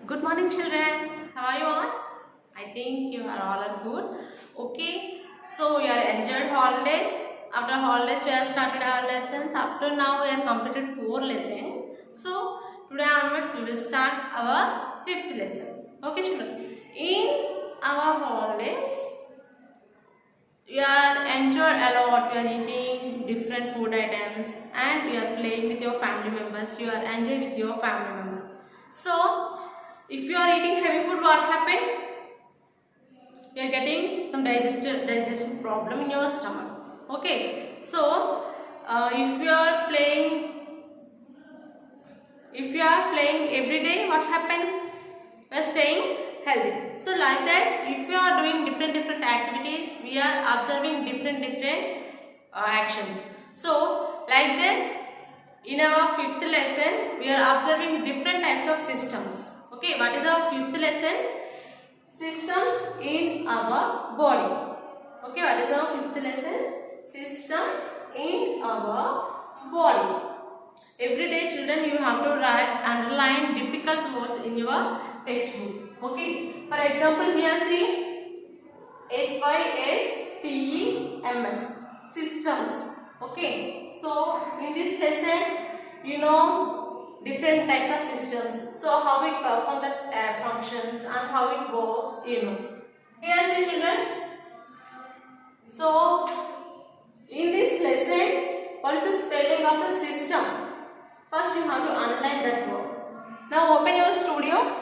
Good morning, children. How are you all? I think you are all are good. Okay, so we are enjoyed holidays. After holidays, we have started our lessons. Up to now, we have completed 4 lessons. So today onwards, we will start our 5th lesson. Okay, children. In our holidays, we are enjoyed a lot. We are eating different food items, and we are playing with your family members. You are enjoying with your family members. So if you are eating heavy food, what happened? You are getting some digestion problem in your stomach. Okay, so if you are playing every day, what happened? You are staying healthy. So like that, if you are doing different activities, we are observing different actions. So like that, in our 5th lesson, we are observing different types of systems. Okay, what is our 5th lesson? Systems in our body. Okay, what is our 5th lesson? Systems in our body. Every day, children, you have to write, underline difficult words in your textbook. Okay, for example, here see SYSTEMS, systems. Okay, so in this lesson, you know different types of systems. So how it perform the functions and how it works, you know. Here see children. So in this lesson, what is the spelling of the system? First you have to underline that word. Now open your studio.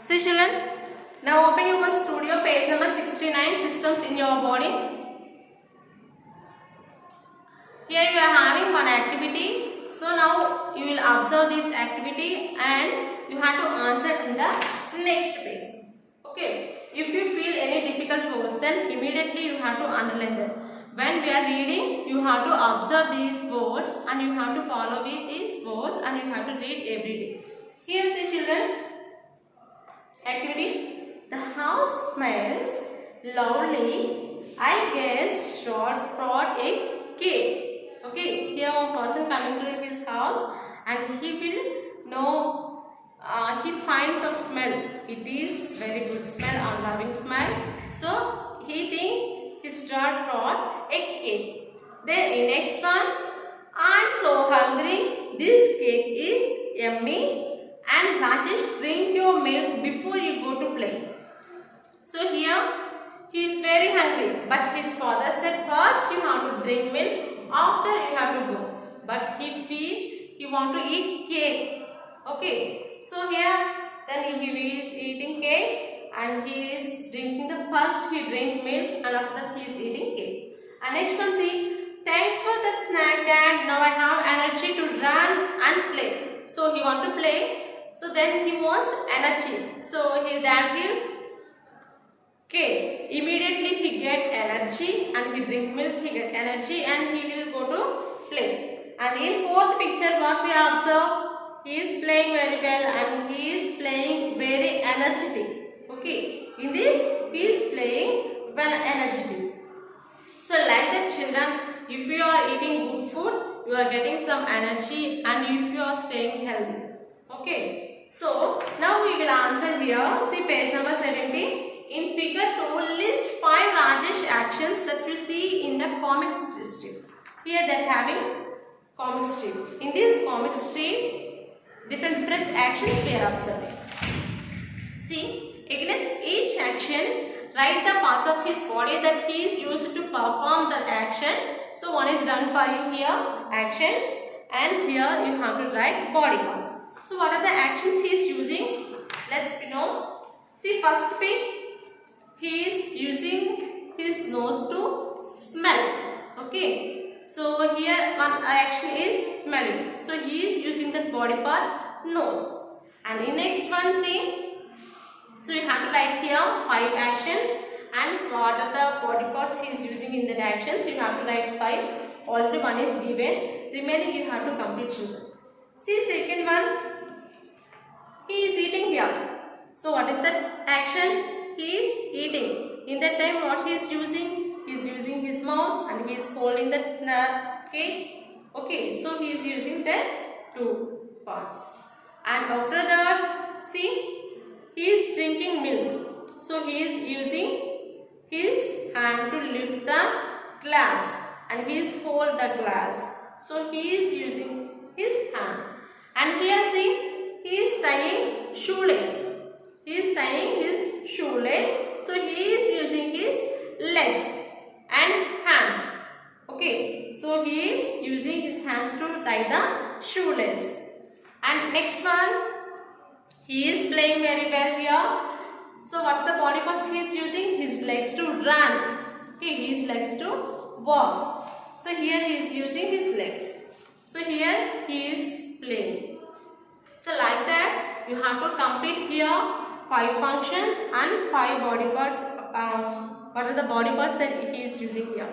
See children, now open your studio, page number 69, systems in your body. Here you are having one activity. So now you will observe this activity and you have to answer in the next page. Okay. If you feel any difficult words, then immediately you have to underline them. When we are reading, you have to observe these words and you have to follow with these words and you have to read every day. Here see children. Activity. The house smells lovely. I guess Rod brought a cake. Okay, here one person coming to his house and he will know, he finds some smell. It is very good smell or loving smell. So he thinks his dad brought a cake. Then the next one, I'm so hungry. This cake is yummy. And Rajesh, drink your milk before you go to play. So here he is very hungry, but his father said first you have to drink milk, after you have to go. But he want to eat cake. Okay. So here then he is eating cake and he is drinking the first he drink milk and after that he is eating cake. And next one see, thanks for that snack dad. Now I have energy to run and play. So he want to play. So then he wants energy. So his dad gives cake. Immediately he get energy and he drink milk, he get energy and he will go to play. And in 4th picture what we observe, he is playing very well and he is playing very energetic. Okay. In this he is playing well energetic. So like that children, if you are eating good food, you are getting some energy and if you are staying healthy. Okay. So now we will answer here. See page number 70. In figure 2, list 5 Rajesh actions that you see in the comic strip. Here they are having comic strip. In this comic strip, different actions we are observing. See, against each action, write the parts of his body that he is used to perform the action. So one is done for you here, actions, and here you have to write body parts. So what are the actions he is using? Let's know. See first thing, he is using his nose to smell. Okay. So here one action is smelling. So he is using the body part nose. And in next one see. So you have to write here 5 actions and what are the body parts he is using in that actions. You have to write 5. Already one is given. Remaining you have to complete children. See second one. He is eating here. So what is that action? he is eating. In that time, what he is using? He is using his mouth and he is holding the cake. Okay, so he is using the two parts. And after that, see, he is drinking milk. So he is using his hand to lift the glass and he is hold the glass. So he is using his hand. And here see, he is tying shoelace. He is tying his shoelace. So he is using his legs and hands. Okay, so he is using his hands to tie the shoelace. And next one, he is playing very well here. So what the body parts he is using? His legs to run. Okay, his legs to walk. So here he is using his legs. So here he is playing. So like that you have to complete here 5 functions and 5 body parts. What are the body parts that he is using here?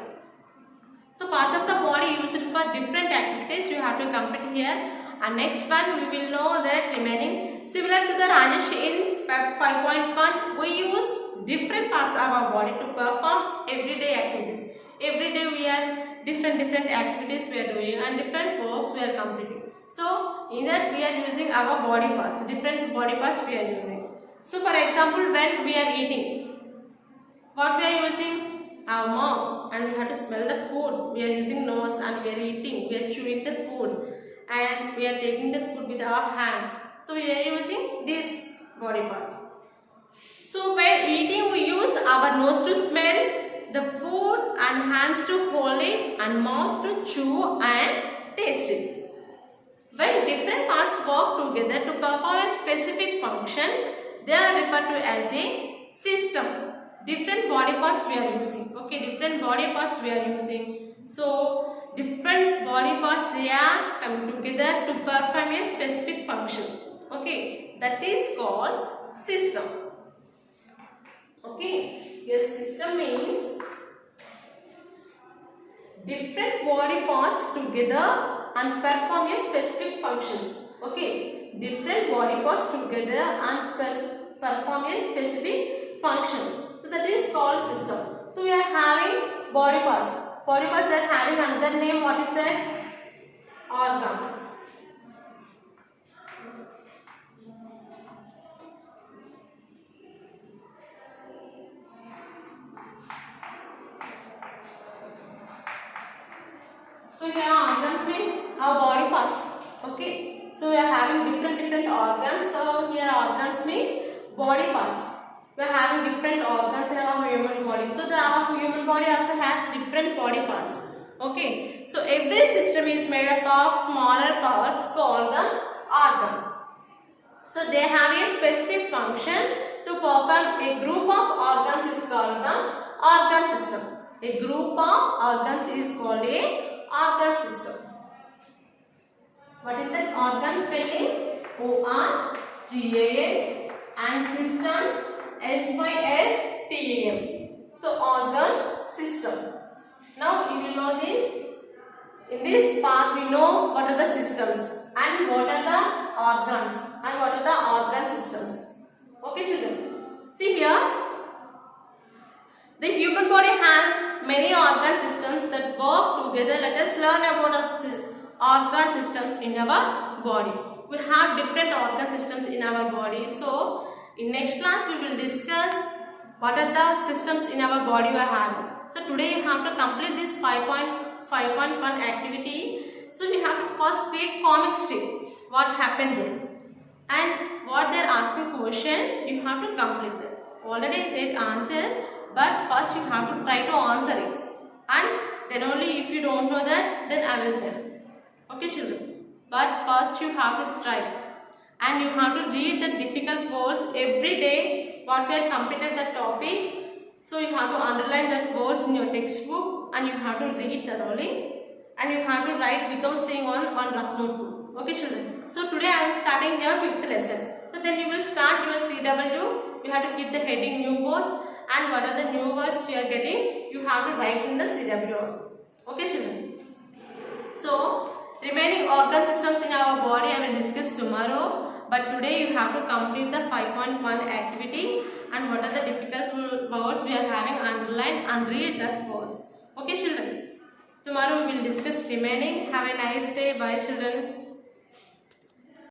So parts of the body used for different activities you have to complete here. And next one we will know that remaining similar to the Rajesh in 5.1 we use different parts of our body to perform everyday activities. Every day we are different activities we are doing and different works we are completing. So in that we are using our body parts, different body parts we are using. So for example, when we are eating, what we are using? Our mouth, and we have to smell the food. We are using nose and we are eating, we are chewing the food and we are taking the food with our hand. So we are using these body parts. So when eating we use our nose to smell the food and hands to hold it and mouth to chew and taste it. When different parts work together to perform a specific function, they are referred to as a system. Different body parts we are using. Okay, different body parts we are using. So, different body parts they are coming together to perform a specific function. Okay, that is called system. Okay, your system means different body parts together and perform a specific function. Okay, different body parts together and perform a specific function. So that is called system. So we are having body parts. Body parts are having another name. What is that? Organ. So here organs means our body parts. Okay. So we are having different organs. So here organs means body parts. We are having different organs in our human body. So our human body also has different body parts. Okay. So every system is made up of smaller parts called the organs. So they have a specific function to perform. A group of organs is called the organ system. A group of organs is called a organ system. What is that organ spelling? O-R-G-A-N and system S-Y-S-T-A-M. So organ system. Now you will know this. In this part we know what are the systems and what are the organs and what are the organ systems. Okay children. See here. The human body has many organ systems that work together. Let us learn about organ systems in our body. We have different organ systems in our body. So, in next class we will discuss what are the systems in our body we are having. So, today you have to complete this 5.1 activity. So, we have to first read comic strip. What happened there? And what they are asking questions, you have to complete them. Already I said answers. But first you have to try to answer it, and then only if you don't know that, then I will say. Okay children, but first you have to try and you have to read the difficult words every day what we have completed the topic. So you have to underline that words in your textbook and you have to read thoroughly and you have to write without saying on rough notebook. Okay children, so today I am starting here 5th lesson. So then you will start your CW. You have to keep the heading new words. And what are the new words you are getting, you have to write in the CW also. Okay children. So, remaining organ systems in our body I will discuss tomorrow. But today you have to complete the 5.1 activity and what are the difficult we are having underline and read that words. Okay children. Tomorrow we will discuss remaining. Have a nice day. Bye children.